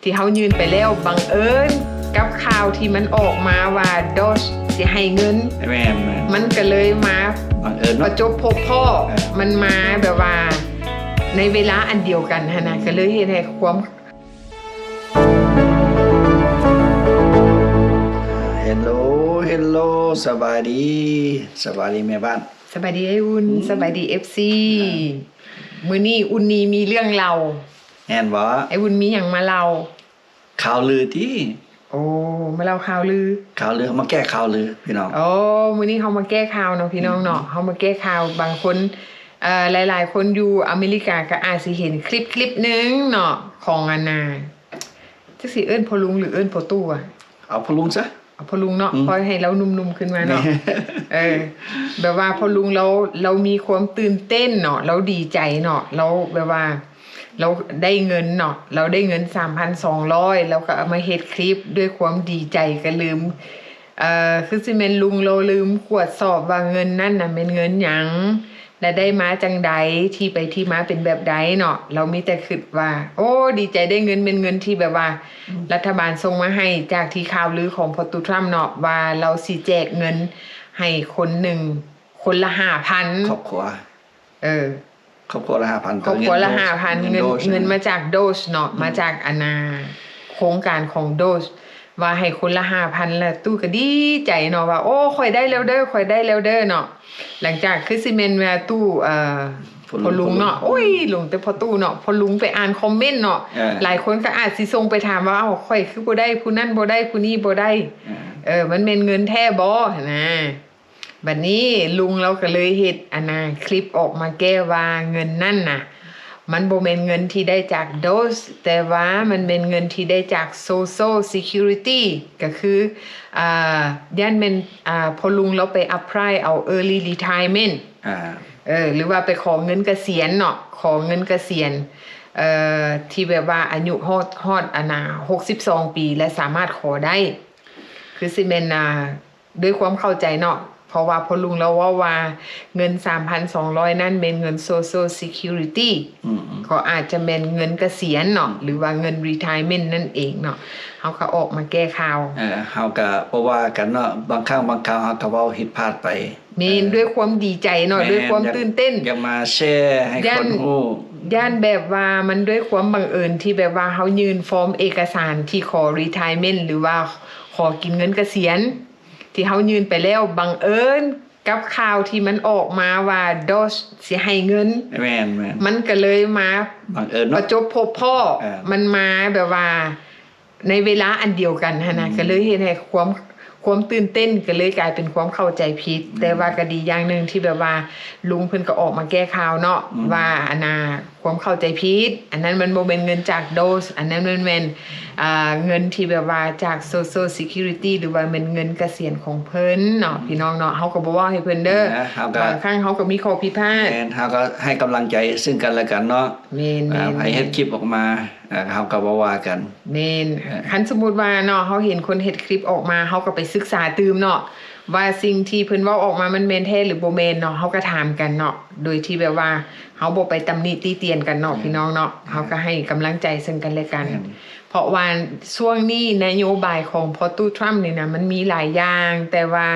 ที่เขายืนไปแล้วบังเอิญกับข่าวที่มันออกมาว่าดอชสิให้เงินมันก็เลยมาบังเอิญประจบพบพ่อมันมาแบบว่าในเวลาอันเดียวกันนะก็เลยเห็นให้ความเฮลโลสบายดีแม่บ้านสบายดีไอ้อุ่นสบายดี FC มื้อนี้อุ่นนี่มีเรื่องเล่าแม่นบ่ไอ้อุ่นมีหยังมาเล่าข่าวลือที่โอ้มาเล่าข่าวลือมาแก้ข่าวลือพี่น้องโอ้มื้อนี้เฮามาแก้ข่าวเนาะพี่น้องเนาะเฮามาแก้ข่าวบางคนหลายๆคนอยู่อเมริกาก็อาจสิเห็นคลิปนึงเนาะของอันน่ะจักสิเอิ้นพ่อลุงหรือเอิ้นพ่อตู้อ่ะเอาพ่อลุงซะพอลุงเนาะพอให้เรานุ่มๆขึ้นมาเนาะแบบว่าพอลุงเรามีความตื่นเต้นเนาะเราดีใจเนาะเราแบบว่าเราได้เงินเนาะเราได้เงิน 3,200 แล้วก็เอามาเฮ็ดคลิปด้วยความดีใจก็ลืมคือสิแม่นลุงเราลืมตรวจสอบว่าเงินนั่นน่ะเป็นเงินหยังและได้มาจังใดที่ไปที่มาเป็นแบบใดเนาะเรามีแต่คิดว่าโอ้ดีใจได้เงินเป็นเงินที่แบบว่ารัฐบาลส่งมาให้จากที่ข่าวลือของพอตูทรัมเนาะว่าเราสิแจกเงินให้คนหนึ่งคนละ 5,000 ครอบครัวครอบครัวละ 5,000 ครอบครัวละ 5,000 เงินมาจากโดสเนาะมาจากโครงการของโดสว่าให้คนละ 5,000 แล้วตู้ก็ดีใจเนาะว่าโอ้ค่อยได้แล้วเด้อเนาะหลังจากคือสิเมนว่าตู้พอลุงเนาะโอ้ยลุงแต่พอตู้เนาะพอลุงไปอ่านคอมเมนต์เนาะหลายคนก็อาจสิส่งไปถามว่าค่อยคือบ่ได้ผู้นั้นบ่ได้ผู้นี้บ่ได้มันเป็นเงินแท้บ่นะบัดนี้ลุงเราก็เลยเฮ็ดคลิปออกมาแก้ว่าเงินนั่นน่ะมันบ่แม่นเงินที่ได้จากโดสแต่ว่ามันเป็นเงินที่ได้จาก Social Security ก็คือย่านเป็นพอลุงเราไป apply เอา early retirement หรือว่าไปขอเงินเกษียณเนาะขอเงินเกษียณที่แบบว่าอายุฮอด62 ปีและสามารถขอได้คือสิแม่นด้วยความเข้าใจเนาะเพราะว่าพอลุงเราว่าเงิน 3,200 นั่นเป็นเงิน Social Security ก็อาจจะเป็นเงินเกษียณเนาะหรือว่าเงิน retirement นั่นเองเนาะเฮาก็ออกมาแก้ข่าวเฮาก็บ่ว่ากันเนาะบางครั้งบางคราวเฮาก็เว้าผิดพลาดไปด้วยความดีใจเนาะด้วยความตื่นเต้นอยากมาแชร์ให้คนรู้ย่านแบบว่ามันด้วยความบังเอิญที่แบบว่าเฮายื่นฟอร์มเอกสารที่ขอ retirement หรือว่าขอกินเงินเกษียณที่เขายืนไปแล้วบังเอิญกับข่าวที่มันออกมาว่าดอชสิให้เงินมันก็เลยมาบังเอิญประจบพบพ่อมันมาแบบว่าในเวลาอันเดียวกันนะก็เลยเห็นให้ความตื่นเต้นก็เลยกลายเป็นความเข้าใจผิดแต่ว่าก็ดีอย่างนึงที่แบบว่าลุงเพิ่นก็ออกมาแก้ข่าวเนาะว่าความเข้าใจผิดอันนั้นมันบ่เป็นเงินจากโดสอันนั้นมันเป็นเงินที่แบบว่าจาก Social Security หรือว่าเป็นเงินเกษียณของเพิ่นเนาะพี่น้องเนาะเฮาก็บ่ว่าให้เพิ่นเด้อบางครั้งเฮาก็มีข้อผิดพลาดเฮาก็ให้กำลังใจซึ่งกันและกันเนาะให้เฮ็ดคลิปออกมาเฮาก็บ่ว่ากันคันสมมุติว่าเนาะเฮาเห็นคนเฮ็ดคลิปออกมาเฮาก็ไปศึกษาตื่มเนาะว่าสิ่งที่เพิ่นเว้าออกมามันแม่นแท้หรือบ่แม่นเนาะเฮาก็ถามกันเนาะโดยที่แบบว่าเฮาบ่ไปตำหนิติเตียนกันเนาะพี่น้องเนาะเฮาก็ให้กำลังใจซึ่งกันและกันเพราะว่าช่วงนี้นโยบายของพอตูทรัมป์นี่นะมันมีหลายอย่างแต่ว่า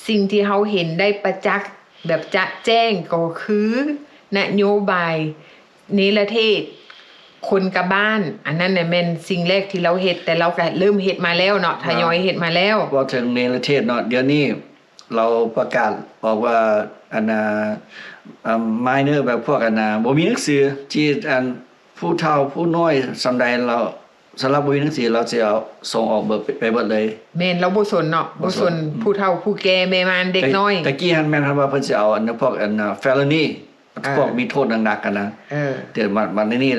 สิ่งที่เฮาเห็นได้ประจักษ์แบบจะแจ้งก็คือนโยบายเนรเทศคนกับบ้านอันนั้นน่ะแม่นสิ่งแรกที่เราเฮ็ดแต่เราก็เริ่มเฮ็ดมาแล้วเนาะทยอยเฮ็ดมาแล้วบ่ถึงเนรเทศเนาะเดี๋ยวนี้เราประกาศบอกว่าminor แบบพวกบ่มีหนังสือที่ผู้เฒ่าผู้น้อยสำใดเราสำหรับบ่มีหนังสือเราสิเอาส่งออกไปเบิดเลยแม่นเราบ่สนเนาะบ่สนผู้เฒ่าผู้แก่แม่ม่านเด็กน้อยตะกี้หั่นแม่นว่าเพิ่นสิเอาพวกfelony พวกมีโทษหนักๆกันนะแต่มันนี่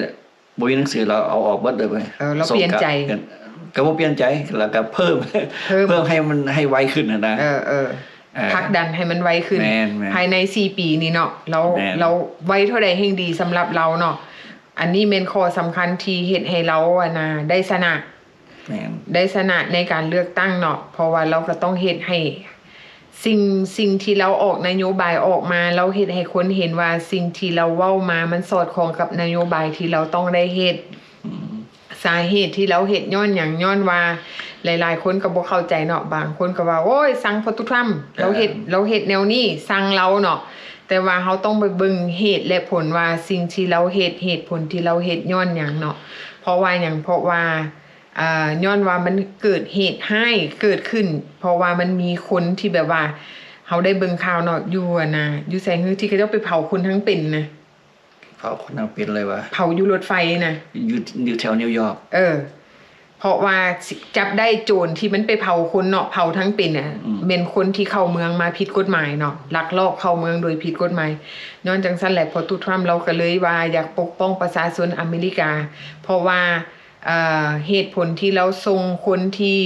บ่มีหนังสือเราเอาออกเบิดเลยเราเปลี่ยนใจก็บ่เปลี่ยนใจแล้วก็เพิ่มให้มันให้ไวขึ้นนะผลักดันให้มันไวขึ้นภายใน4ปีนี้เนาะเราไวเท่าใดแห่งดีสำหรับเราเนาะอันนี้เป็นข้อสำคัญที่เฮ็ดให้เราได้ชนะในการเลือกตั้งเนาะเพราะว่าเราก็ต้องเฮ็ดให้สิ่งที่เราออกนโยบายออกมาเราเฮ็ดให้คนเห็นว่าสิ่งที่เราเว้ามามันสอดคล้องกับนโยบายที่เราต้องได้เฮ็ดฉ สาเหตุที่เราเฮ็ดย้อนหยังย้อนว่าหลายๆคนก็บ่เข้าใจเนาะบางคนก็ว่าโอ้ยสั่งพอทุกท่ำเราเฮ็ดแนวนี้สั่งเราเนาะแต่ว่าเราต้องไปเบิ่งเหตุและผลว่าสิ่งที่เราเฮ็ดเหตุผลที่เราเฮ็ดย้อนหยังเนาะเพราะว่าหยังเพราะว่าย้อนว่ามันเกิดเหตุให้เกิดขึ้นเพราะว่ามันมีคนที่แบบว่าเขาได้เบิ่งข่าวเนาะอยู่นะอยู่ไสฮือที่เขาเจ้าไปเผาคนทั้งเป็นนะเผาคนทั้งเป็นเลยว่าเผาอยู่รถไฟนะอยู่แถวนิวยอร์กเพราะว่าจับได้โจรที่มันไปเผาคนเนาะเผาทั้งเป็นน่ะเป็นคนที่เข้าเมืองมาผิดกฎหมายเนาะลักลอบเข้าเมืองโดยผิดกฎหมายย้อนจังซั่นแหละพอตู้ทรัมป์เราก็เลยว่าอยากปกป้องประชาชนอเมริกาเพราะว่าเหตุผลที่เราส่งคนที่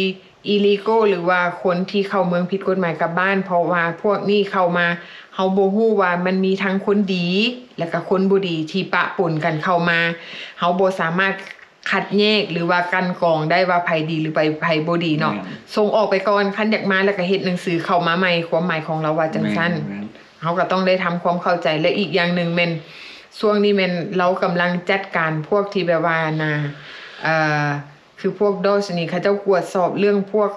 illegal หรือว่าคนที่เข้าเมืองผิดกฎหมายกลับบ้านเพราะว่าพวกนี้เข้ามาเฮาบ่ฮู้ว่ามันมีทั้งคนดีและก็คนบ่ดีที่ปะปนกันเข้ามาเฮาบ่สามารถคัดแยกหรือว่ากันกรองได้ว่าไผดีหรือไผบ่ดีเนาะส่งออกไปก่อนคันอยากมาแล้วก็เฮ็ดหนังสือเข้ามาใหม่ความหมายของเราว่าจังซั่นเฮาก็ต้องได้ทำความเข้าใจและอีกอย่างนึงแม่นช่วงนี้แม่นเรากำลังจัดการพวกที่แบบว่าคือพวกดอสนี่เขาเจ้ากวดสอบเรื่องพวก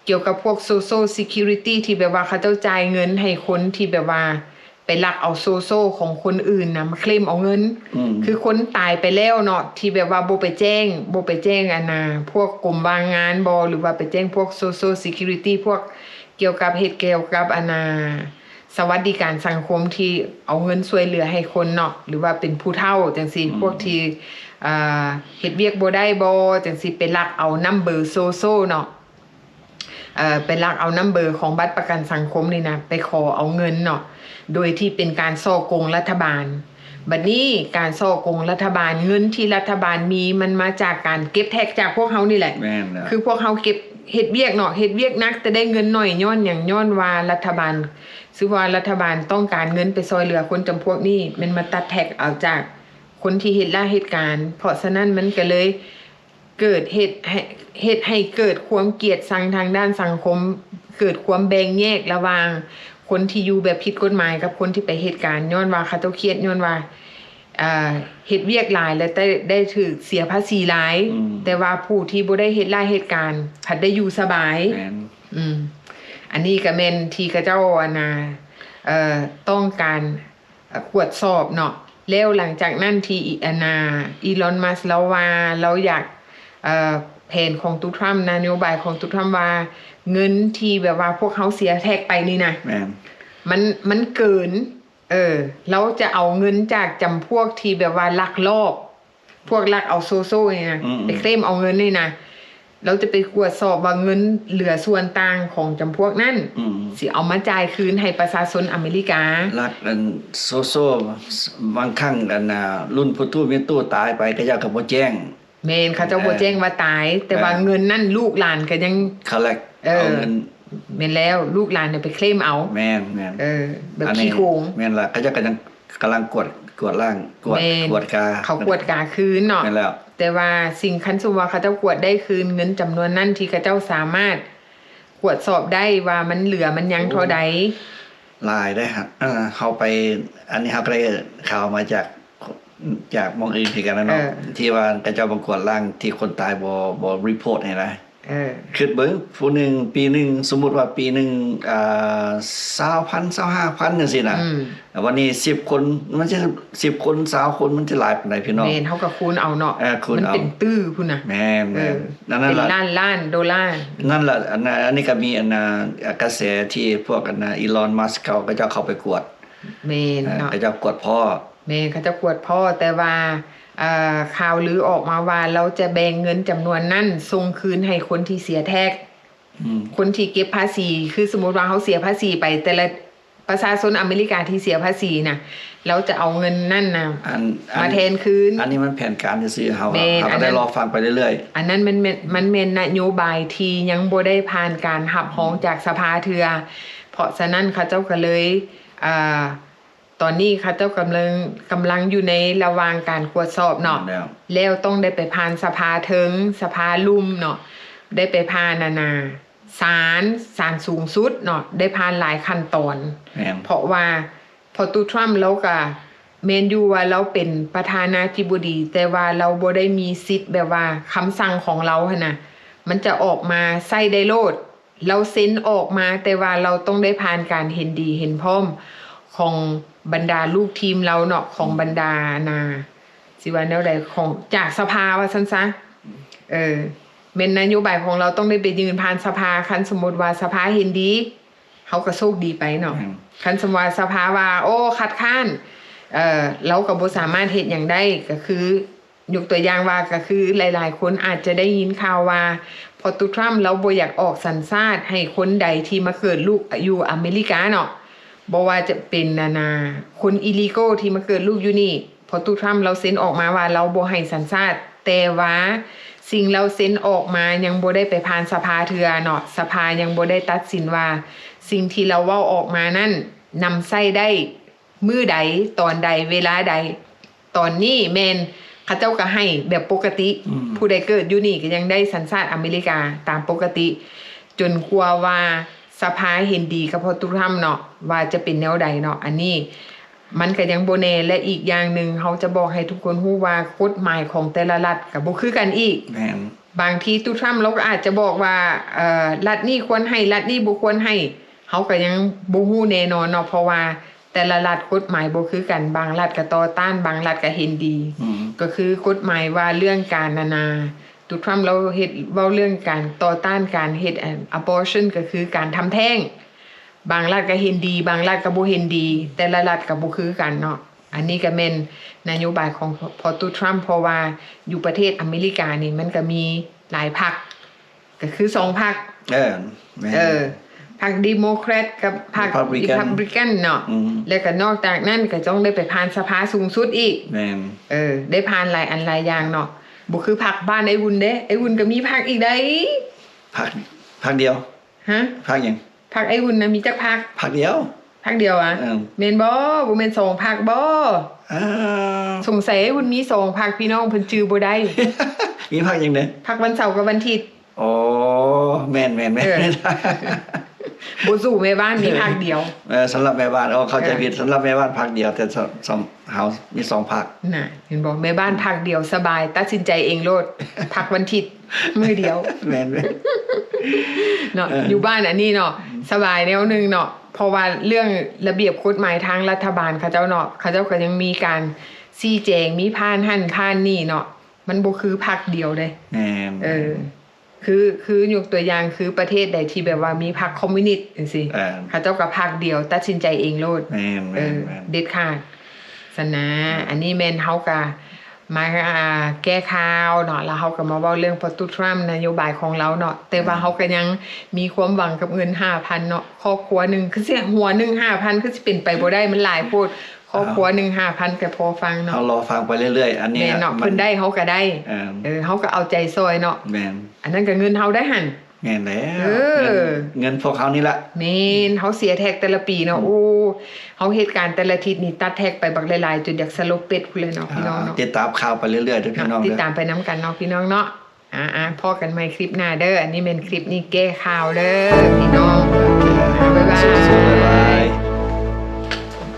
เกี่ยวกับพวก social security ที่แบบว่าเขาเจ้าจ่ายเงินให้คนที่แบบว่าไปลักเอาโซโซของคนอื่นนะมาเคลมเอาเงินคือคนตายไปแล้วเนาะที่แบบว่าบ่ไปแจ้งพวกกรมว่างงานบ่หรือว่าไปแจ้งพวก social security พวกเกี่ยวกับสวัสดิการสังคมที่เอาเงินช่วยเหลือให้คนเนาะหรือว่าเป็นผู้เฒ่าจังซี่พวกที่เฮ็ดเวียกบ่ได้บ่จังซี่ไปลักเอานัมเบอร์โซโซเนาะไปลักเอานัมเบอร์ของบัตรประกันสังคมนี่นะไปขอเอาเงินเนาะโดยที่เป็นการฉ้อโกงรัฐบาลบัดนี้การฉ้อโกงรัฐบาลเงินที่รัฐบาลมีมันมาจากการเก็บแท็กจากพวกเฮานี่แหละคือพวกเฮาเก็บเฮ็ดเวียกเนาะเฮ็ดเวียกนักแต่ได้เงินน้อยย้อนหยังย้อนว่ารัฐบาลซึ่งว่ารัฐบาลต้องการเงินไปช่วยเหลือคนจำพวกนี้มันมาตัดแท็กเอาจากคนที่เหตุการณ์เพราะฉะนั้นมันก็เลยเกิดเหตุให้เกิดความเกลียดชังทางด้านสังคมเกิดความแบ่งแยกระหว่างคนที่อยู่แบบผิดกฎหมายกับคนที่ไปเหตุการณ์ย้อนว่าเขาเจ้าเครียดย้อนว่าเฮ็ดเวียกหลายแล้วได้ถูกเสียภาษีหลายแต่ว่าผู้ที่บ่ได้เฮ็ดหลายเหตุการณ์ผัดได้อยู่สบายอันนี้ก็แม่นที่เขาเจ้าต้องการตรวจสอบเนาะแล้วหลังจากนั้นที่อีลอนมัสก์เราว่าเราอยากแผนของตูทรัมป์นโยบายของตูทรัมป์ว่าเงินที่แบบว่าพวกเขาเสียแท็กไปนี่นะมันเกินเราจะเอาเงินจากจำพวกที่แบบว่าลักลอบพวกลักเอาโซโซ่นี่นะไปเคลมเอาเงินนี่นะเราจะไปตรวจสอบว่าเงินเหลือส่วนต่างของจำพวกนั้นสิเอามาจ่ายคืนให้ประชาชนอเมริกาลักโซโซ่บางครั้งรุ่นผู้ตู้มีตู้ตายไปก็อยากกับบ่แจ้งแม่นเขาเจ้าบ่แจ้งว่าตายแต่ว่าเงินนั่นลูกหลานก็ยังcollect เอาเงินแม่นแล้วลูกหลานเนี่ยไปเคลมเอาแม่นแบบขี้โกงแม่นล่ะเขาจะกำลังกวดล่างกวดกาเขากวดกาคืนเนาะแม่นแล้วแต่ว่าสิ่งคันสุว่าเขาเจ้ากวดได้คืนเงินจำนวนนั้นที่เขาเจ้าสามารถกวดสอบได้ว่ามันเหลือมันยังเท่าใดหลายได้ครับเฮาไปอันนี้เฮาก็ได้ข่าวมาจากมองอื่นที่กันแล้วเนาะที่ว่าเขาเจ้าประกวดร่างที่คนตายบ่รีพอร์ตให้ได้คือเบิ่งผู้นึงปีนึงสมมุติว่าปีนึง20,000 25,000จังซี่น่ะวันนี้10คนมันจะ10คน20คนมันจะหลายปานใดพี่น้องแม่นเฮาก็คูณเอาเนาะมันเป็นตื้อพุ่นน่ะแม่นนั่นล่ะเป็นล้านดอลลาร์นั่นล่ะอันนี้ก็มีกระแสที่พวกอีลอนมัสก์เขาก็จะเข้าไปกวดแม่นเนาะก็จะกวดพ่อแม่เขาจะกวดพ่อแต่ว่าข่าวลือออกมาว่าเราจะแบ่งเงินจำนวนนั้นส่งคืนให้คนที่เสียแท็กคนที่เก็บภาษีคือสมมุติว่าเขาเสียภาษีไปแต่ละประชาชนอเมริกาที่เสียภาษีน่ะเราจะเอาเงินนั่นน่ะมาแทนคืนอันนี้มันแผนการจะซื้อเฮาได้รอฟังไปเรื่อยๆอันนั้นมันเป็นนโยบายที่ยังบ่ได้ผ่านการรับรองจากสภาเทื่อเพราะฉะนั้นเขาเจ้าก็เลยตอนนี้เขาเจ้ากำลังอยู่ในระหว่างการตรวจสอบเนาะแล้วต้องได้ไปผ่านสภาถึงสภาลุ่มเนาะได้ไปผ่านศาลสูงสุดเนาะได้ผ่านหลายขั้นตอนเพราะว่าพอตูทรัมป์แล้วก็ แม่นอยู่ว่าเราเป็นประธานาธิบดีแต่ว่าเราบ่ได้มีสิทธิ์แบบว่าคำสั่งของเราหั่นน่ะมันจะออกมาใช้ได้โลดเราเซ็นออกมาแต่ว่าเราต้องได้ผ่านการเห็นดีเห็นพร้อมของบรรดาลูกทีมเราเนาะของบรรดาสิว่าแนวใดของจากสภาว่าซั่นซะแม่นนโยบายของเราต้องได้ไปยืนผ่านสภาคันสมมุติว่าสภาเห็นดีเขาก็โชคดีไปเนาะคันสมมุติว่าสภาว่าโอ้คัดค้านเราก็บ่สามารถเฮ็ดหยังได้ก็คือยกตัวอย่างว่าก็คือหลายๆคนอาจจะได้ยินข่าวว่าพอตุทรัมป์เราบ่อยากออกสัญชาติให้คนใดที่มาเกิดลูกอยู่อเมริกาเนาะบ่ว่าจะเป็นคนอิลีโกที่มาเกิดลูกอยู่นี่พอตุทรัมป์เราเซ็นออกมาว่าเราบ่ให้สัญชาติแต่ว่าสิ่งเราเซ็นออกมายังบ่ได้ไปผ่านสภาเทื่อเนาะสภายังบ่ได้ตัดสินว่าสิ่งที่เราเว้าออกมานั้นนำใช้ได้มื้อใดตอนใดเวลาใดตอนนี้แม่นเขาเจ้าก็ให้แบบปกติผู้ใดเกิดอยู่นี่ก็ยังได้สัญชาติอเมริกาตามปกติจนกว่าว่าสภาเห็นดีกับพอตุทรัมป์เนาะว่าจะเป็นแนวใดเนาะอันนี้มันก็ยังบ่แน่และอีกอย่างนึงเขาจะบอกให้ทุกคนรู้ว่ากฎหมายของแต่ละรัฐก็บ่คือกันอีกบางทีตุทรัมป์เราก็อาจจะบอกว่ารัฐนี้ควรให้รัฐนี้บ่ควรให้เขาก็ยังบ่ฮู้แน่นอนเนาะเพราะว่าแต่ละรัฐกฎหมายบ่คือกันบางรัฐก็ต่อต้านบางรัฐก็เห็นดีก็คือกฎหมายว่าเรื่องการตุทรัมป์เราเฮ็ดเว้าเรื่องการต่อต้านการเฮ็ดabortion ก็คือการทำแท้งบางรัฐก็เห็นดีบางรัฐก็บ่เห็นดีแต่ละรัฐก็บ่คือกันเนาะอันนี้ก็แม่นนโยบายของพอตุทรัมป์เพราะว่าอยู่ประเทศอเมริกานี่มันก็มีหลายพรรคก็คือ2พรรคพรรคเดโมแครตกับพรรครีพับลิกันเนาะแล้วก็นอกจากนั้นก็ต้องได้ไปผ่านสภาสูงสุดอีกได้ผ่านหลายอันหลายอย่างเนาะบ่คือพรรคบ้านไอ้วุ่นเด้ไอ้วุ่นก็มีพรรคอีกได้พรรคเดียวฮะพรรคหยังพรรคไอ้วุ่นน่ะมีจักพรรคเดียวอ่ะแม่นบ่แม่น2พรรคบ่สงสัยไอ้วุ่นมี2พรรคพี่น้องเพิ่นชื่อบ่ได้ มีพรรคหยังเด้พรรควันเสาร์กับวันอาทิตย์อ๋อแม่นบ่สู้แม่บ้านมีพรรคเดียวสำหรับแม่บ้านเข้าใจผิดสำหรับแม่บ้านพรรคเดียวแต่เฮามี2พรรคน่ะเห็นบ่แม่บ้านพรรคเดียวสบายตัดสินใจเองโลดพรรควันอาทิตย์มื้อเดียวแม่นเนาะอยู่บ้านอันนี้เนาะสบายแนวนึงเนาะเพราะว่าเรื่องระเบียบกฎหมายทางรัฐบาลเขาเจ้าเนาะเขาเจ้าก็ยังมีการชี้แจงมีผ่านหั่นผ่านนี่เนาะมันบ่คือพรรคเดียวเด้คือยกตัวอย่างคือประเทศใดที่แบบว่ามีพรรคคอมมิวนิสต์จังซี่เขาเจ้าก็พรรคเดียวตัดสินใจเองโลดเด็ดขาดซั่นนะอันนี้แม่นเฮาก็มาแก้ข่าวเนาะแล้วเฮาก็มาเว้าเรื่องพอตุทรัมป์นโยบายของเราเนาะแต่ว่าเฮาก็ยังมีความหวังกับเงิน 5,000 เนาะครอบครัวนึงคือสิหัวนึง 5,000 คือสิเป็นไปบ่ได้มันหลายโพดครอบครัวนึง 5,000 ก็พอฟังเนาะเฮารอฟังไปเรื่อยๆอันนี้เนาะเพิ่นได้เฮาก็ได้เฮาก็เอาใจซอยเนาะแม่นอันนั้นก็เงินเฮาได้หั่นแม่นแล้วเงินพวกเขานี่ล่ะแม่นเฮาเสียแท็กแต่ละปีเนาะโอ้เฮาเฮ็ดการแต่ละอาทิตย์นี่ตัดแท็กไปบักหลายๆจนอยากสลบเป็ดพุ่นเลยเนาะพี่น้องเนาะติดตามข่าวไปเรื่อยๆเด้อพี่น้องติดตามไปนำกันเนาะพี่น้องเนาะพอกันใหม่คลิปหน้าเด้ออันนี้เป็นคลิปนี้แก้ข่าวเด้อพี่น้องบ๊ายบาย